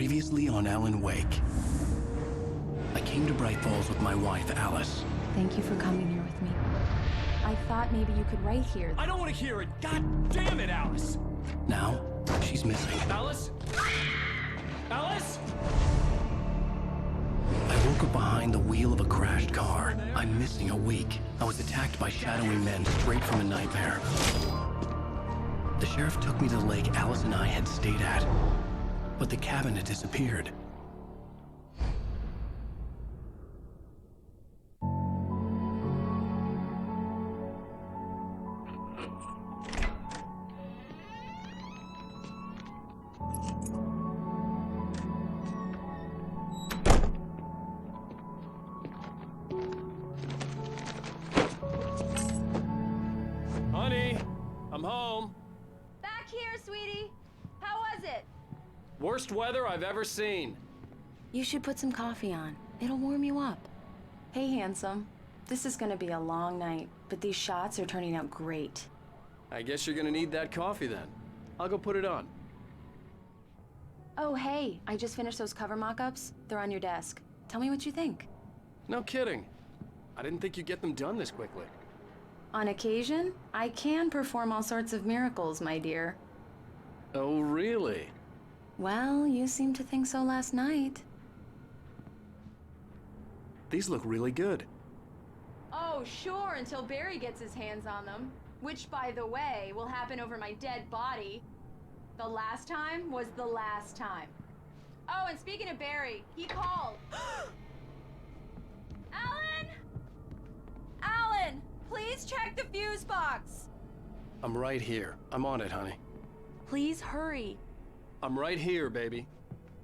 Previously on Alan Wake. I came to Bright Falls with my wife, Alice. Thank you for coming here with me. I thought maybe you could write here. I don't want to hear it! God damn it, Alice! Now, she's missing. Alice? Alice? I woke up behind the wheel of a crashed car. I'm missing a week. I was attacked by shadowy men straight from a nightmare. The sheriff took me to the lake Alice and I had stayed at, but the cabin had disappeared. Honey, I'm home. Back here, sweetie. How was it? Worst weather I've ever seen. You should put some coffee on. It'll warm you up. Hey, handsome. This is gonna be a long night, but these shots are turning out great. I guess you're gonna need that coffee then. I'll go put it on. Oh, hey, I just finished those cover mock-ups. They're on your desk. Tell me what you think. No kidding. I didn't think you'd get them done this quickly. On occasion, I can perform all sorts of miracles, my dear. Oh, really? Well, you seemed to think so last night. These look really good. Oh, sure, until Barry gets his hands on them. Which, by the way, will happen over my dead body. The last time was the last time. Oh, and speaking of Barry, he called. Alan! Alan! Please check the fuse box! I'm right here. I'm on it, honey. Please hurry. I'm right here, baby.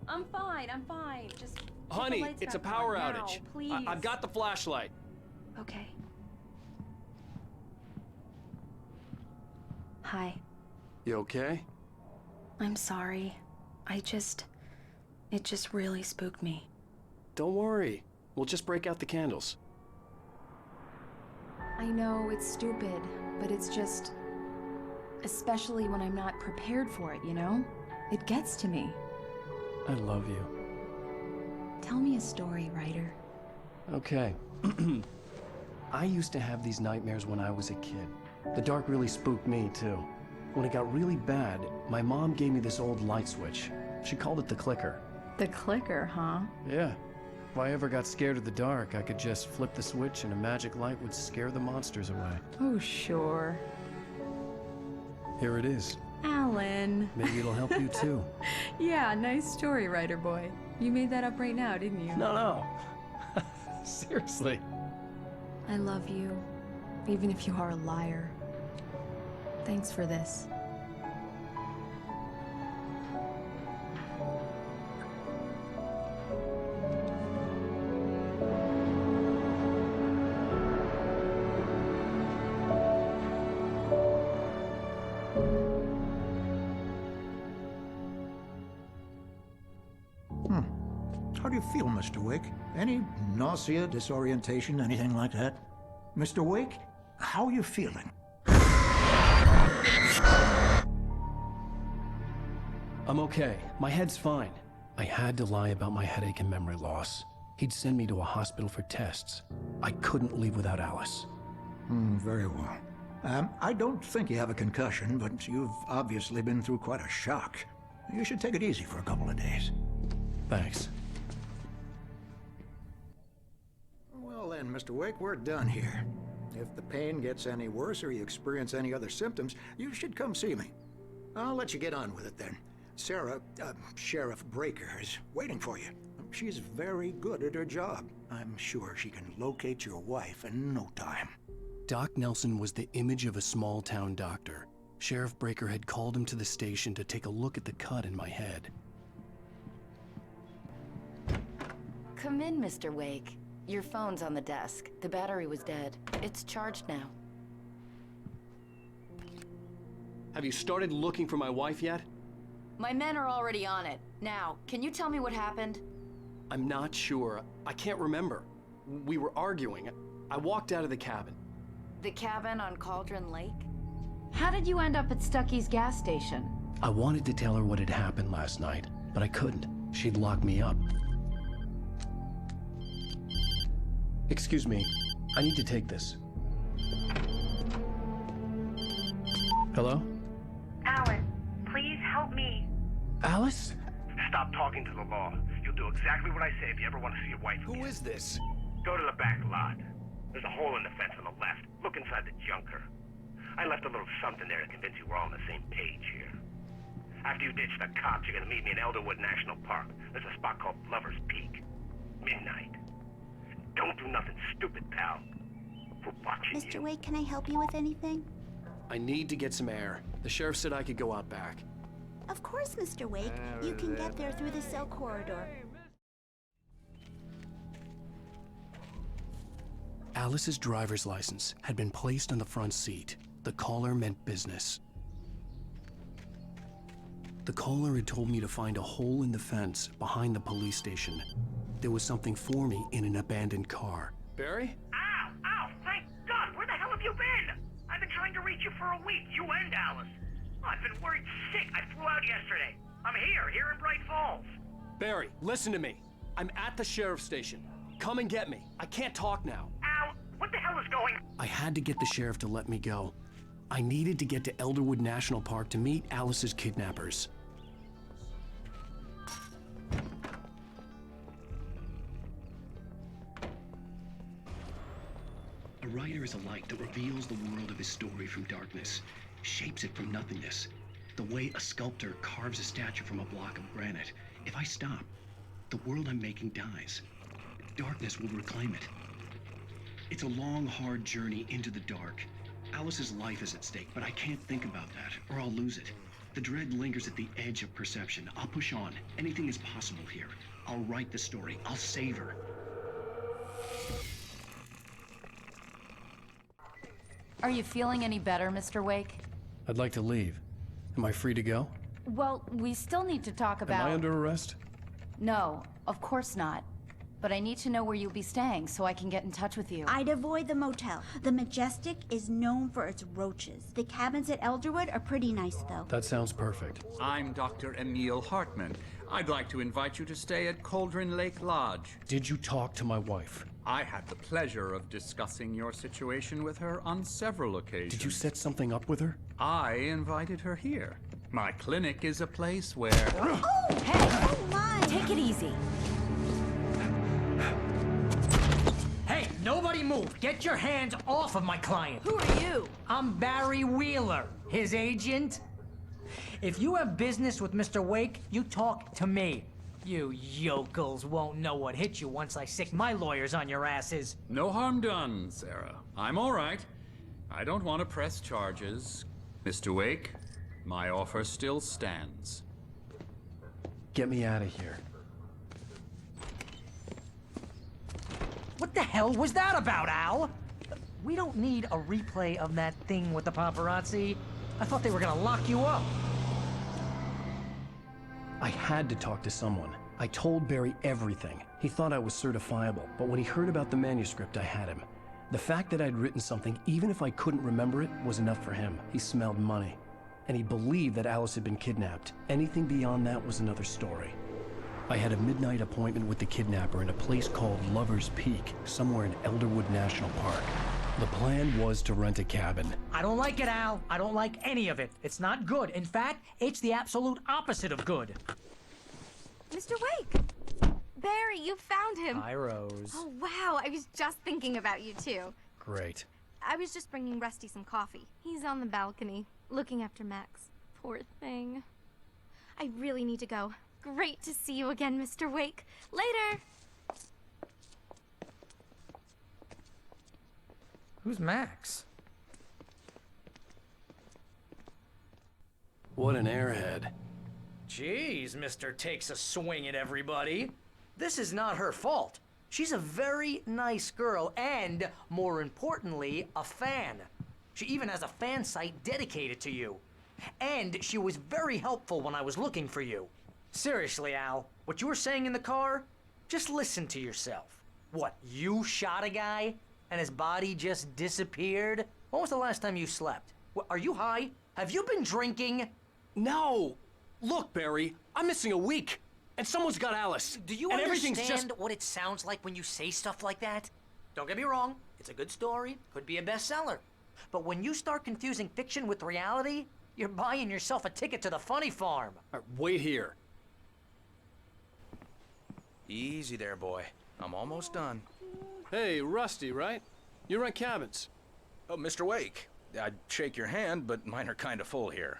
I'm fine, I'm fine. Just get the Honey, lights it's a back power on now, outage. please. I've got the flashlight. Okay. Hi. You okay? I'm sorry. It just really spooked me. Don't worry. We'll just break out the candles. I know it's stupid, but it's just... especially when I'm not prepared for it, you know? It gets to me. I love you. Tell me a story, writer. Okay. I used to have these nightmares when I was a kid. The dark really spooked me, too. When it got really bad, my mom gave me this old light switch. She called it the clicker. The clicker, huh? Yeah. If I ever got scared of the dark, I could just flip the switch and a magic light would scare the monsters away. Oh, sure. Here it is. Alan. Maybe it'll help you, too. Yeah, nice story, writer boy. You made that up right now, didn't you? No. Seriously. I love you, even if you are a liar. Thanks for this. How do you feel, Mr. Wake? Any nausea, disorientation, anything like that? Mr. Wake, how are you feeling? I'm okay. My head's fine. I had to lie about my headache and memory loss. He'd send me to a hospital for tests. I couldn't leave without Alice. Very well. I don't think you have a concussion, but you've obviously been through quite a shock. You should take it easy for a couple of days. Thanks. Well then, Mr. Wake, we're done here. If the pain gets any worse or you experience any other symptoms, you should come see me. I'll let you get on with it then. Sarah, Sheriff Breaker, is waiting for you. She's very good at her job. I'm sure she can locate your wife in no time. Doc Nelson was the image of a small-town doctor. Sheriff Breaker had called him to the station to take a look at the cut in my head. Come in, Mr. Wake. Your phone's on the desk. The battery was dead. It's charged now. Have you started looking for my wife yet? My men are already on it. Now, can you tell me what happened? I'm not sure. I can't remember. We were arguing. I walked out of the cabin. The cabin on Cauldron Lake? How did you end up at Stucky's gas station? I wanted to tell her what had happened last night, but I couldn't. she'd lock me up. Excuse me, I need to take this. Hello? Alan, please help me. Alice? Stop talking to the law. You'll do exactly what I say if you ever want to see your wife again. Who is this? Go to the back lot. There's a hole in the fence on the left. Look inside the junker. I left a little something there to convince you we're all on the same page here. After you ditch the cops, you're gonna meet me in Elderwood National Park. There's a spot called Lover's Peak. Midnight. Don't do nothing stupid, pal. We're watching Mr. you. Wake, can I help you with anything? I need to get some air. The sheriff said I could go out back. Of course, Mr. Wake. You can get there through the cell corridor. Alice's driver's license had been placed on the front seat. The caller meant business. The caller had told me to find a hole in the fence behind the police station. There was something for me in an abandoned car. Barry? Ow! Ow! Thank God! Where the hell have you been? I've been trying to reach you for a week, you and Alice. I've been worried sick. I flew out yesterday. I'm here in Bright Falls. Barry, listen to me. I'm at the sheriff's station. Come and get me. I can't talk now. Ow! What the hell is going on? I had to get the sheriff to let me go. I needed to get to Elderwood National Park to meet Alice's kidnappers. A writer is a light that reveals the world of his story from darkness, shapes it from nothingness. The way a sculptor carves a statue from a block of granite. If I stop, the world I'm making dies. Darkness will reclaim it. It's a long, hard journey into the dark. Alice's life is at stake, but I can't think about that, or I'll lose it. The dread lingers at the edge of perception. I'll push on. Anything is possible here. I'll write the story. I'll save her. Are you feeling any better, Mr. Wake? I'd like to leave. Am I free to go? Well, we still need to talk about... Am I under arrest? No, of course not. But I need to know where you'll be staying so I can get in touch with you. I'd avoid the motel. The Majestic is known for its roaches. The cabins at Elderwood are pretty nice, though. That sounds perfect. I'm Dr. Emil Hartman. I'd like to invite you to stay at Cauldron Lake Lodge. Did you talk to my wife? I had the pleasure of discussing your situation with her on several occasions. Did you set something up with her? I invited her here. My clinic is a place where... Oh! Hey! Oh, my! Take it easy. Hey, nobody move! Get your hands off of my client! Who are you? I'm Barry Wheeler, his agent. If you have business with Mr. Wake, you talk to me. You yokels won't know what hit you once I sick my lawyers on your asses. No harm done, Sarah. I'm all right. I don't want to press charges. Mr. Wake, my offer still stands. Get me out of here. What the hell was that about, Al? We don't need a replay of that thing with the paparazzi. I thought they were gonna lock you up. I had to talk to someone. I told Barry everything. He thought I was certifiable, but when he heard about the manuscript, I had him. The fact that I'd written something, even if I couldn't remember it, was enough for him. He smelled money. And he believed that Alice had been kidnapped. Anything beyond that was another story. I had a midnight appointment with the kidnapper in a place called Lover's Peak, somewhere in Elderwood National Park. The plan was to rent a cabin. I don't like it, Al. I don't like any of it. It's not good. In fact, it's the absolute opposite of good. Mr. Wake! Barry, you found him! Hi, Rose. Oh, wow. I was just thinking about you, too. Great. I was just bringing Rusty some coffee. He's on the balcony, looking after Max. Poor thing. I really need to go. Great to see you again, Mr. Wake. Later! Who's Max? What an airhead. Jeez, Mr. Takes a swing at everybody. This is not her fault. She's a very nice girl and, more importantly, a fan. She even has a fan site dedicated to you. And she was very helpful when I was looking for you. Seriously, Al, what you were saying in the car? Just listen to yourself. What, you shot a guy and his body just disappeared? When was the last time you slept? What, are you high? Have you been drinking? No! Look, Barry, I'm missing a week. And someone's got Alice. Do you and everything's understand just... what it sounds like when you say stuff like that? Don't get me wrong, it's a good story, could be a bestseller. But when you start confusing fiction with reality, you're buying yourself a ticket to the funny farm. All right, wait here. Easy there, boy. I'm almost done. Hey, Rusty, right? You rent cabins. Oh, Mr. Wake. I'd shake your hand, but mine are kind of full here.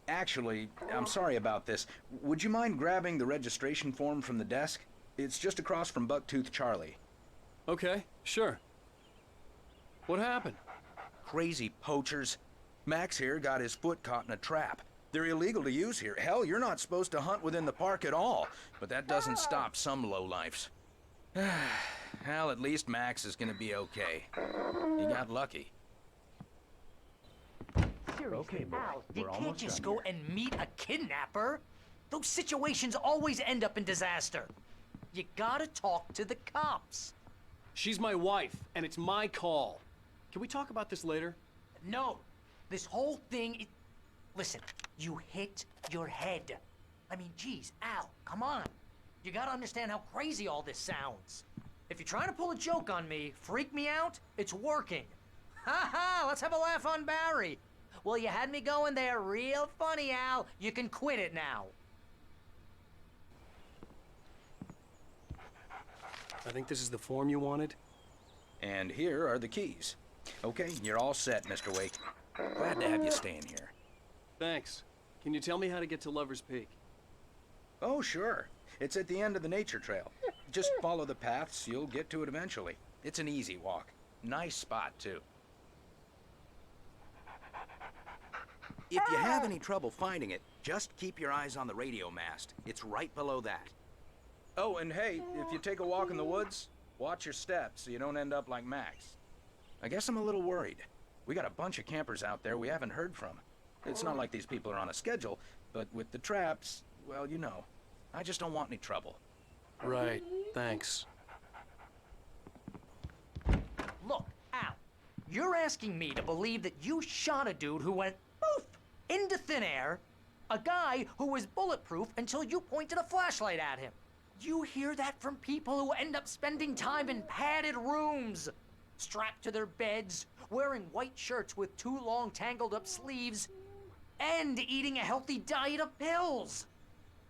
Actually, I'm sorry about this. Would you mind grabbing the registration form from the desk? It's just across from Bucktooth Charlie. Okay, sure. What happened? Crazy poachers. Max here got his foot caught in a trap. They're illegal to use here. Hell, you're not supposed to hunt within the park at all. But that doesn't stop some lowlifes. Well, at least Max is gonna be okay. He got lucky. Okay, Al, you can't just go and meet a kidnapper. Those situations always end up in disaster. You gotta talk to the cops. She's my wife, and it's my call. Can we talk about this later? No, this whole thing, listen, you hit your head. I mean, geez, Al, come on. You gotta understand how crazy all this sounds. If you're trying to pull a joke on me, freak me out, it's working. Ha ha, let's have a laugh on Barry. Well, you had me going there real funny, Al. You can quit it now. I think this is the form you wanted. And here are the keys. Okay, you're all set, Mr. Wake. Glad to have you staying here. Thanks. Can you tell me how to get to Lover's Peak? Oh, sure. It's at the end of the nature trail. Just follow the paths, you'll get to it eventually. It's an easy walk. Nice spot, too. If you have any trouble finding it, just keep your eyes on the radio mast. It's right below that. Oh, and hey, if you take a walk in the woods, watch your steps so you don't end up like Max. I guess I'm a little worried. We got a bunch of campers out there we haven't heard from. It's not like these people are on a schedule, but with the traps, well, you know. I just don't want any trouble. Right, thanks. Look, Al, you're asking me to believe that you shot a dude who went poof into thin air, a guy who was bulletproof until you pointed a flashlight at him. You hear that from people who end up spending time in padded rooms, strapped to their beds, wearing white shirts with too long tangled up sleeves, and eating a healthy diet of pills.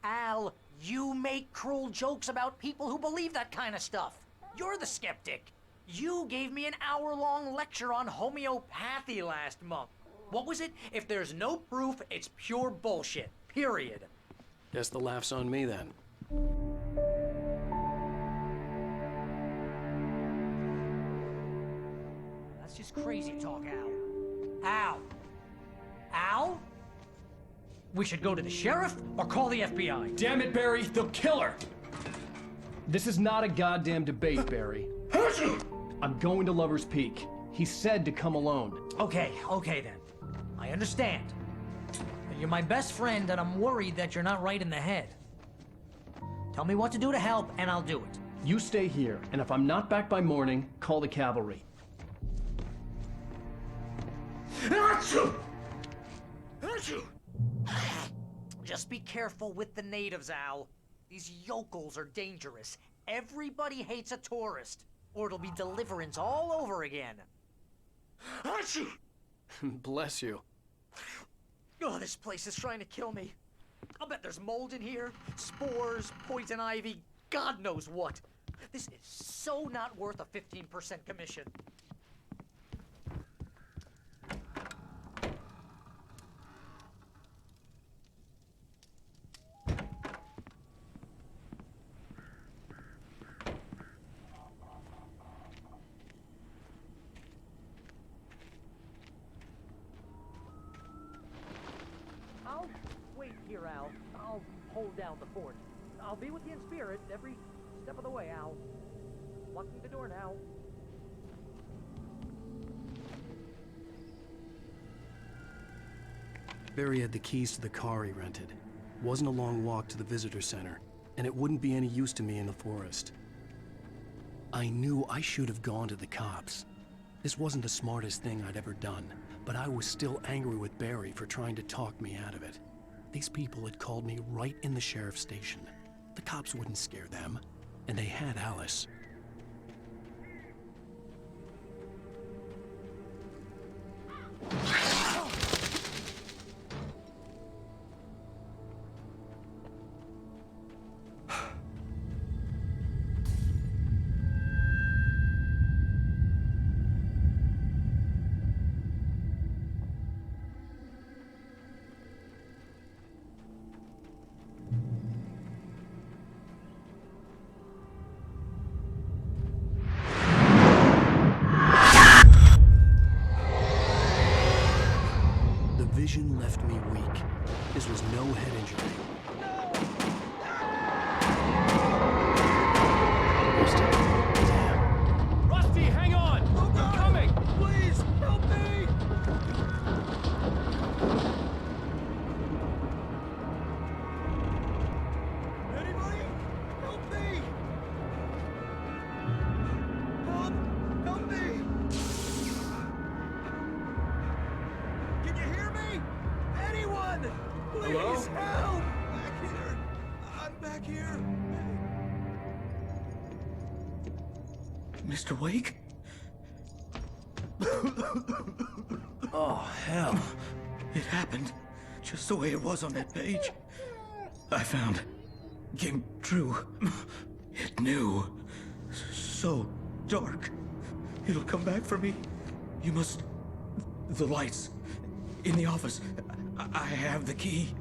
Al, you make cruel jokes about people who believe that kind of stuff. You're the skeptic. You gave me an hour-long lecture on homeopathy last month. What was it? If there's no proof, it's pure bullshit. Period. Guess the laugh's on me then. That's just crazy talk, Al. Al? Al? We should go to the sheriff or call the FBI. Damn it, Barry, they'll kill her! This is not a goddamn debate, Barry. I'm going to Lover's Peak. He said to come alone. Okay then. I understand. You're my best friend and I'm worried that you're not right in the head. Tell me what to do to help and I'll do it. You stay here, and if I'm not back by morning, call the cavalry. Just be careful with the natives, Al. These yokels are dangerous. Everybody hates a tourist, or it'll be Deliverance all over again. Bless you. Oh, this place is trying to kill me. I'll bet there's mold in here, spores, poison ivy, God knows what. This is so not worth a 15% commission. I'll wait here, Al. I'll hold down the fort. I'll be with you in spirit every step of the way, Al. Locking the door now. Barry had the keys to the car he rented. Wasn't a long walk to the visitor center, and it wouldn't be any use to me in the forest. I knew I should have gone to the cops. This wasn't the smartest thing I'd ever done, but I was still angry with Barry for trying to talk me out of it. These people had called me right in the sheriff's station. The cops wouldn't scare them, and they had Alice. The vision left me weak. This was no head injury. Rusty, hang on! I'm coming! Please, help me! Anybody? Help me! Help me! Can you hear me? Anyone! Please, Hello? help! Back here! I'm back here! Mr. Wake? Oh, hell. It happened just the way it was on that page. I found. Came true. It knew. So dark. It'll come back for me. You must. The lights. In the office. I have the key.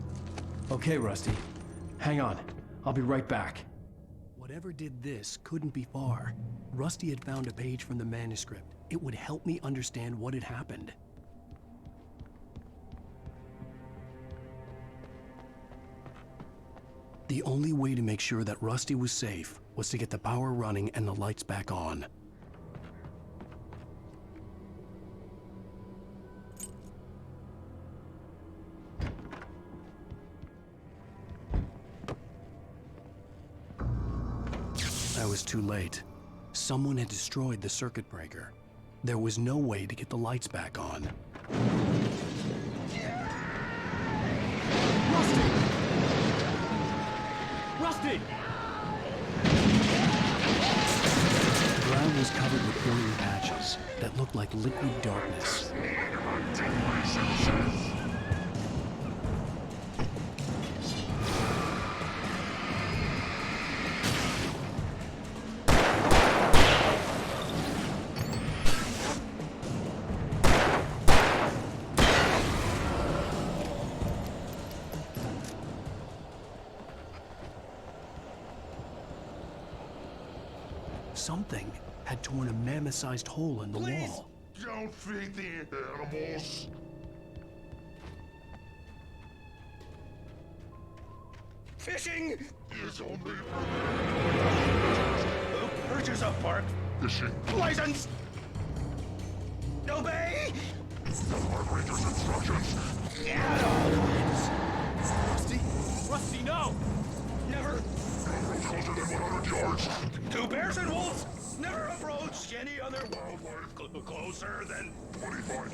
Okay, Rusty. Hang on. I'll be right back. Whatever did this couldn't be far. Rusty had found a page from the manuscript. It would help me understand what had happened. The only way to make sure that Rusty was safe was to get the power running and the lights back on. I was too late. Someone had destroyed the circuit breaker. There was no way to get the lights back on. Rusty! Rusty! The ground was covered with glowing patches that looked like liquid darkness. Something had torn a mammoth-sized hole in the wall. Don't feed the animals. Fishing! Is only Who purchased a park fishing. license? Obey! Park Ranger's instructions. At all times. Rusty? Rusty, no! Never. Approach closer than 100 yards. Two bears and wolves. Never approach any other wildlife closer than 25.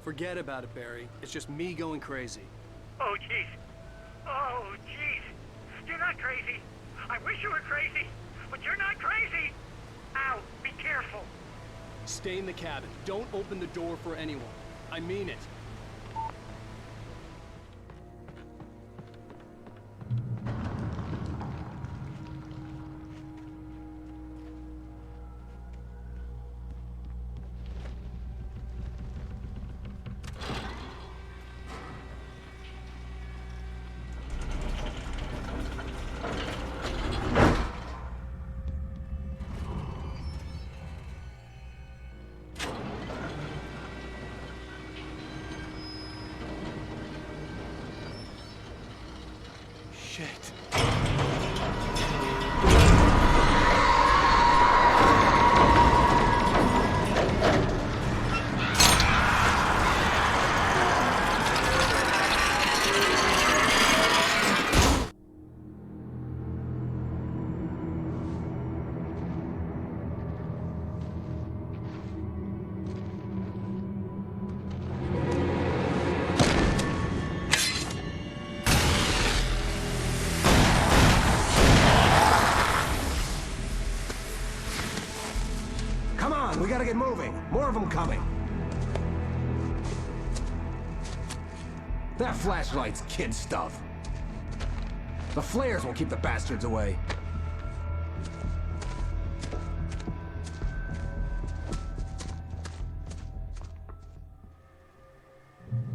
Forget about it, Barry. It's just me going crazy. Oh, jeez. Oh, jeez. You're not crazy. I wish you were crazy, but you're not crazy. Ow, be careful. Stay in the cabin. Don't open the door for anyone. I mean it. Shit. Come on, we gotta get moving. More of them coming. That flashlight's kid stuff. The flares won't keep the bastards away.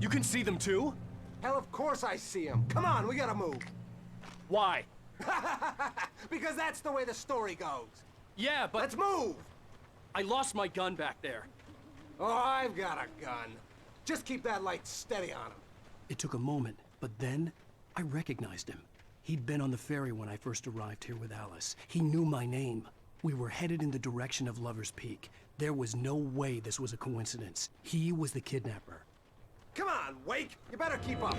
You can see them too? Hell, of course I see them. Come on, we gotta move. Why? Because that's the way the story goes. Yeah, but... Let's move! I lost my gun back there. Oh, I've got a gun. Just keep that light steady on him. It took a moment, but then I recognized him. He'd been on the ferry when I first arrived here with Alice. He knew my name. We were headed in the direction of Lover's Peak. There was no way this was a coincidence. He was the kidnapper. Come on, Wake! You better keep up.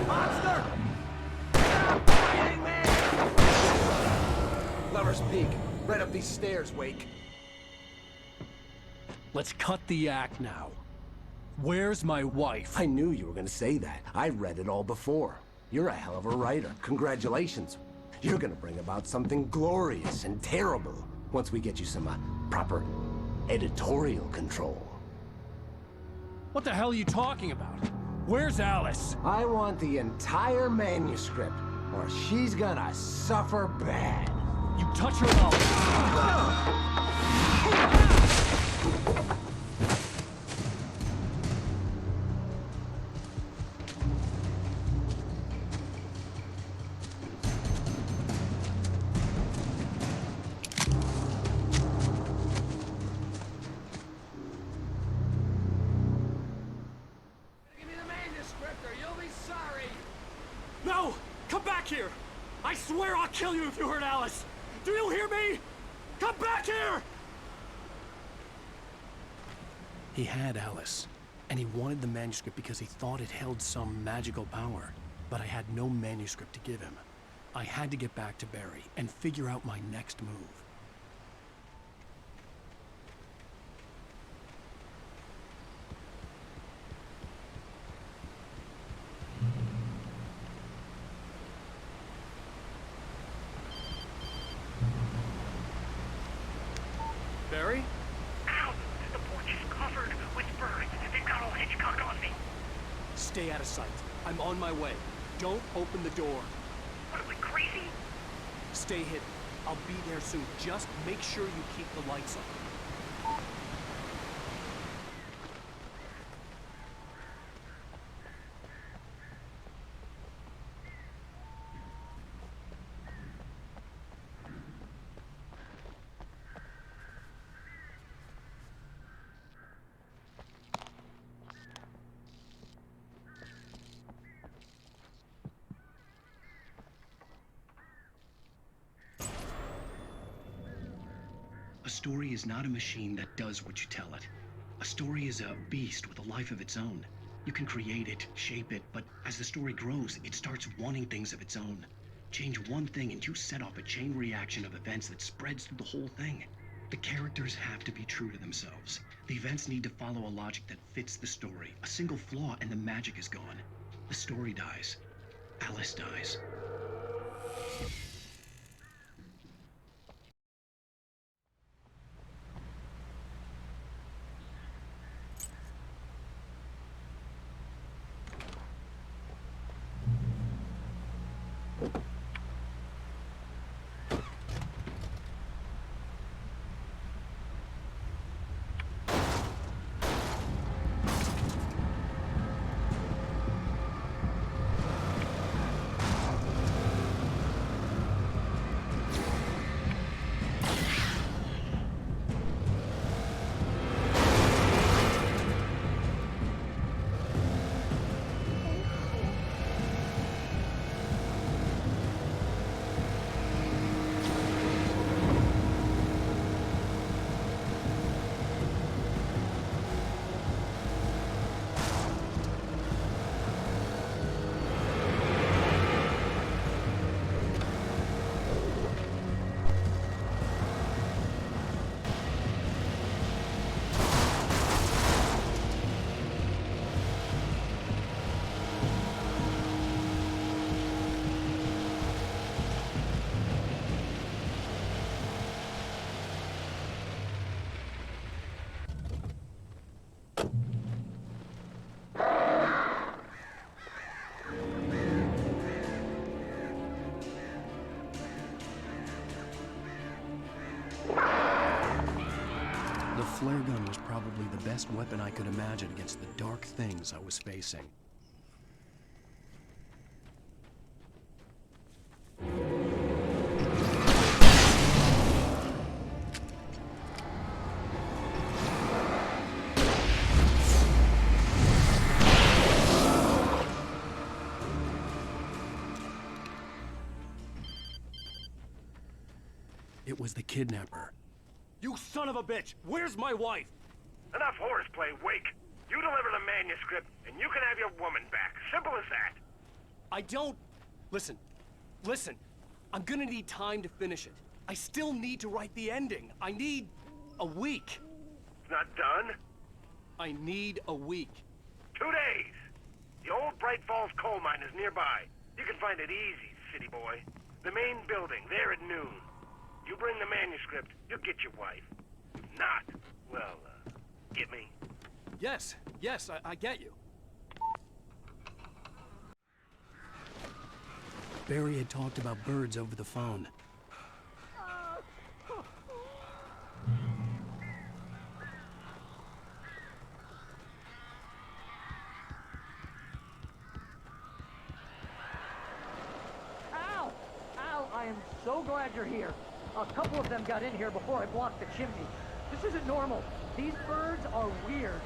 Monster! Stop fighting me! Lover's Peak. Right up these stairs, Wake. Let's cut the act now. Where's my wife? I knew you were gonna say that. I read it all before. You're a hell of a writer. Congratulations. You're gonna bring about something glorious and terrible once we get you some proper editorial control. What the hell are you talking about? Where's Alice? I want the entire manuscript, or she's gonna suffer bad. You touch her mouth. Give me the manuscript or you'll be sorry. No! Come back here! I swear I'll kill you if you hurt Alice! Do you hear me? Come back here! He had Alice, and he wanted the manuscript because he thought it held some magical power. But I had no manuscript to give him. I had to get back to Barry and figure out my next move. Barry? Ow! The porch is covered with birds. They've got all Hitchcock on me. Stay out of sight. I'm on my way. Don't open the door. What are we, crazy? Stay hidden. I'll be there soon. Just make sure you keep the lights on. A story is not a machine that does what you tell it. A story is a beast with a life of its own. You can create it, shape it, but as the story grows, it starts wanting things of its own. Change one thing and you set off a chain reaction of events that spreads through the whole thing. The characters have to be true to themselves. The events need to follow a logic that fits the story. A single flaw and the magic is gone. The story dies. Alice dies. flare gun was probably the best weapon I could imagine against the dark things I was facing. It was the kidnapper. You son of a bitch! Where's my wife? Enough horseplay, Wake. You deliver the manuscript, and you can have your woman back. Simple as that. I don't... Listen. I'm gonna need time to finish it. I still need to write the ending. I need a week. It's not done? I need a week. 2 days. The old Bright Falls coal mine is nearby. You can find it easy, city boy. The main building, there at noon. You bring the manuscript, you'll get your wife. If not, well, get me? Yes, I get you. Barry had talked about birds over the phone. Al! Al, I am so glad you're here. A couple of them got in here before I blocked the chimney. This isn't normal. These birds are weird.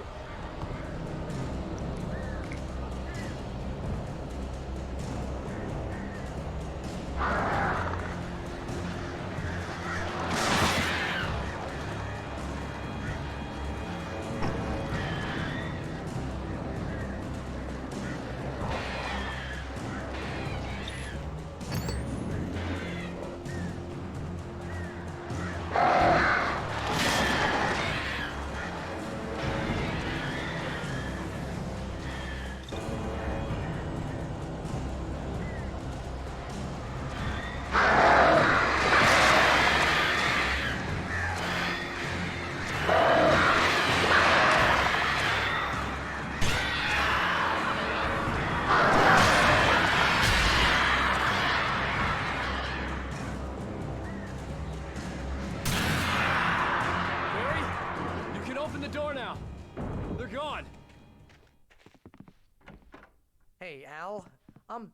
Hey, Al. I'm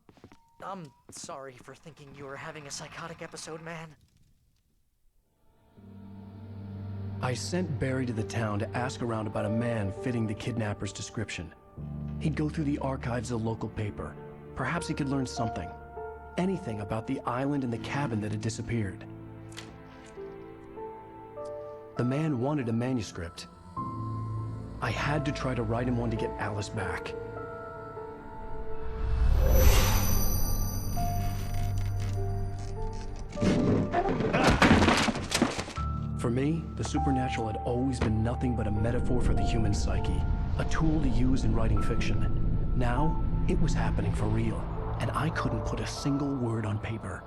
sorry for thinking you were having a psychotic episode, man. I sent Barry to the town to ask around about a man fitting the kidnapper's description. He'd go through the archives of the local paper. Perhaps he could learn something. Anything about the island and the cabin that had disappeared. The man wanted a manuscript. I had to try to write him one to get Alice back. For me, the supernatural had always been nothing but a metaphor for the human psyche, a tool to use in writing fiction. Now, it was happening for real, and I couldn't put a single word on paper.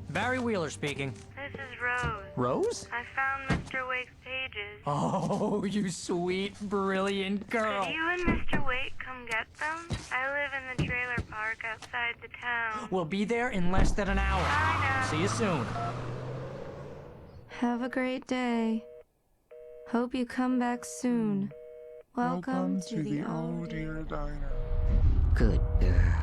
Barry Wheeler speaking. This is Rose. Rose? I found Mr. Wake's pages. Oh, you sweet, brilliant girl. Could you and Mr. Wake come get them? I live in the trailer park outside the town. We'll be there in less than an hour. I know. See you soon. Have a great day. Hope you come back soon. Welcome to the old dear diner. Good girl.